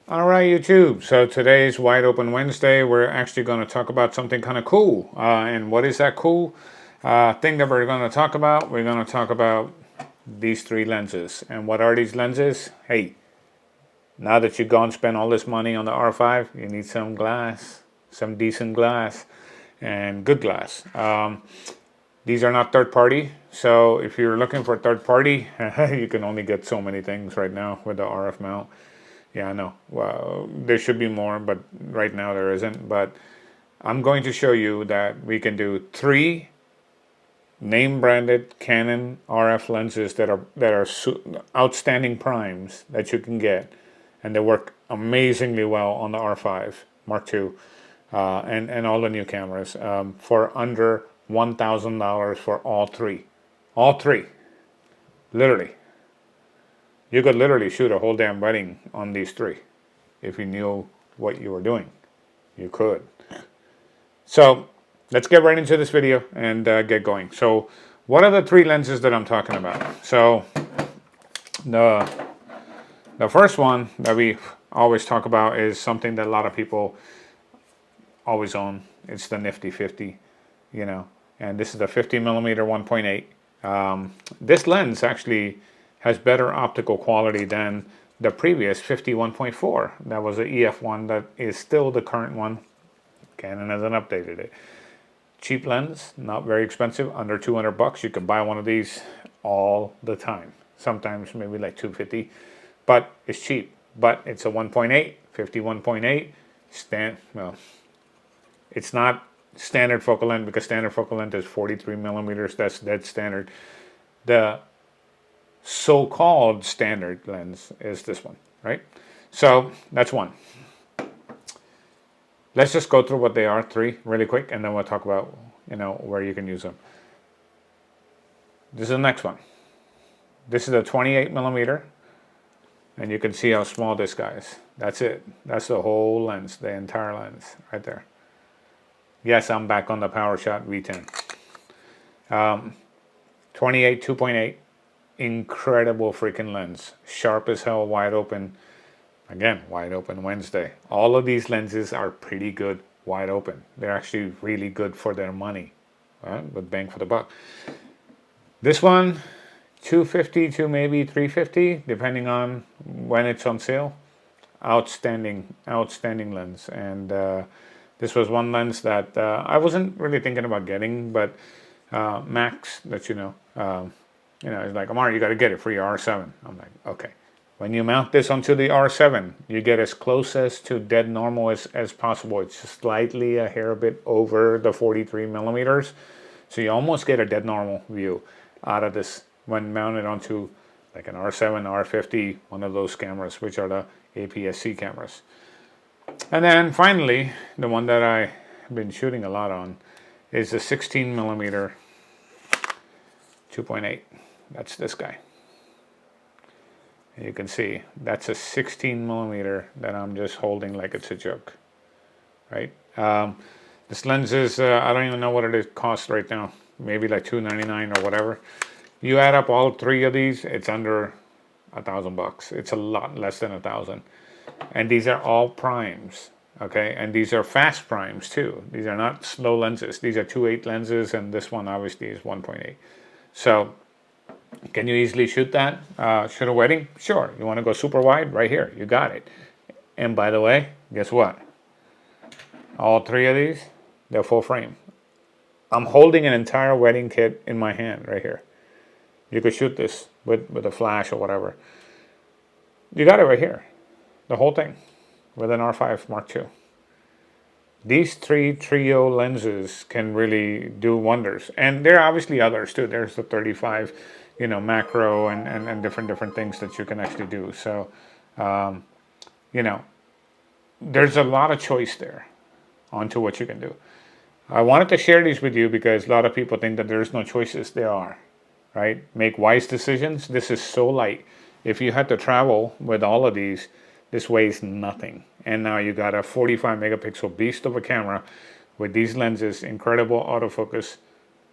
All right, YouTube. So today's Wide Open Wednesday. We're actually going to talk about something kind of cool. And what is that cool thing that we're going to talk about? We're going to talk about these three lenses. And what are these lenses? Hey, now that you've gone and spent all this money on the R5, you need some glass, some decent glass, and good glass. These are not third party. So if you're looking for third party, you can only get so many things right now with the RF mount. Yeah, I know. Well, there should be more, but right now there isn't. But I'm going to show you that we can do three name-branded Canon RF lenses that are outstanding primes that you can get, and they work amazingly well on the R5 Mark II and all the new cameras for under $1,000 for all three. All three, literally. You could literally shoot a whole damn wedding on these three if you knew what you were doing. You could. So let's get right into this video and get going. So what are the three lenses that I'm talking about? So the first one that we always talk about is something that a lot of people always own. It's the Nifty 50, and this is the 50mm 1.8. This lens actually has better optical quality than the previous 51.4. That was the EF one that is still the current one. Canon hasn't updated it. Cheap lens, not very expensive, under 200 bucks. You can buy one of these all the time. Sometimes maybe like 250, but it's cheap. But it's a 1.8, 51.8. Well, it's not standard focal length because standard focal length is 43 millimeters. That's dead standard. The so-called standard lens is this one, right? So that's one. Let's just go through what they are, three, really quick, and then we'll talk about where you can use them. This is the next one. This is a 28mm, and you can see how small this guy is. That's it. That's the whole lens, the entire lens, right there. Yes, I'm back on the PowerShot V10. 28 2.8. Incredible freaking lens, sharp as hell, wide open. Again, wide open Wednesday. All of these lenses are pretty good wide open. They're actually really good for their money, right? With bang for the buck. This one, $250 to maybe $350, depending on when it's on sale. Outstanding lens. And this was one lens that I wasn't really thinking about getting, but Max, that he's like, Amar, you got to get it for your R7. I'm like, okay. When you mount this onto the R7, you get as close as to dead normal as possible. It's just slightly a hair bit over the 43 millimeters. So you almost get a dead normal view out of this when mounted onto like an R7, R50, one of those cameras, which are the APS-C cameras. And then finally, the one that I've been shooting a lot on is the 16mm 2.8. That's this guy. And you can see that's a 16mm that I'm just holding like it's a joke, right? This lens is I don't even know what it costs right now. Maybe like $299 or whatever. You add up all three of these, it's under $1,000. It's a lot less than 1,000. And these are all primes, okay? And these are fast primes too. These are not slow lenses. These are 2.8 lenses, and this one obviously is 1.8. So can you easily shoot that? Shoot a wedding? Sure. You want to go super wide? Right here. You got it. And by the way, guess what? All three of these, they're full frame. I'm holding an entire wedding kit in my hand right here. You could shoot this with a flash or whatever. You got it right here. The whole thing with an R5 Mark II. These three trio lenses can really do wonders. And there are obviously others too. There's the 35, macro and different things that you can actually do. So, there's a lot of choice there onto what you can do. I wanted to share these with you because a lot of people think that there's no choices. There are, right? Make wise decisions. This is so light. If you had to travel with all of these, this weighs nothing. And now you got a 45 megapixel beast of a camera with these lenses, incredible autofocus,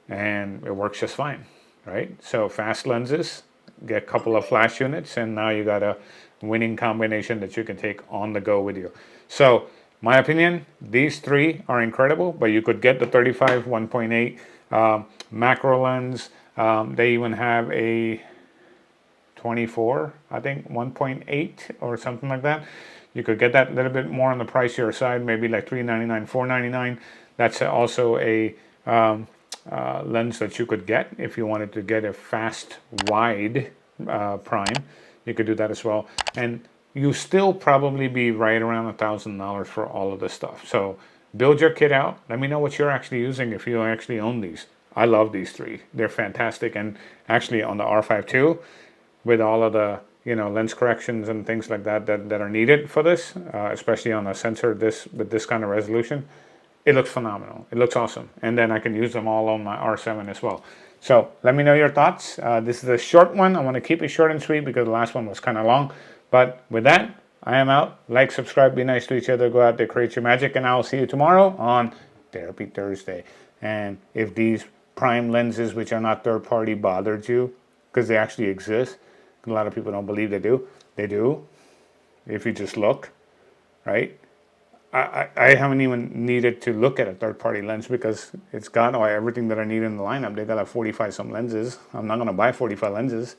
and it works just fine, right? So fast lenses, get a couple of flash units, and now you got a winning combination that you can take on the go with you. So my opinion, these three are incredible, but you could get the 35 1.8 macro lens. They even have a 24, I think 1.8 or something like that. You could get that a little bit more on the pricier side, maybe like $399, $499. That's also a lens that you could get if you wanted to get a fast wide prime. You could do that as well, and you still probably be right around $1,000 for all of this stuff. So build your kit out. Let me know what you're actually using if you actually own these. I love these three. They're fantastic, and actually on the R5 too, with all of the lens corrections and things like that are needed for this, especially on a sensor with this kind of resolution. It looks phenomenal. It looks awesome. And then I can use them all on my R7 as well. So let me know your thoughts. This is a short one. I want to keep it short and sweet because the last one was kind of long. But with that, I am out. Like, subscribe, be nice to each other. Go out there, create your magic. And I will see you tomorrow on Therapy Thursday. And if these prime lenses, which are not third party, bothered you, because they actually exist, a lot of people don't believe they do. They do. If you just look, right? I haven't even needed to look at a third-party lens because it's got everything that I need in the lineup. They got like 45-some lenses. I'm not going to buy 45 lenses.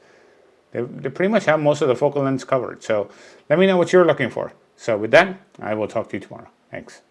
They pretty much have most of the focal lengths covered. So let me know what you're looking for. So with that, I will talk to you tomorrow. Thanks.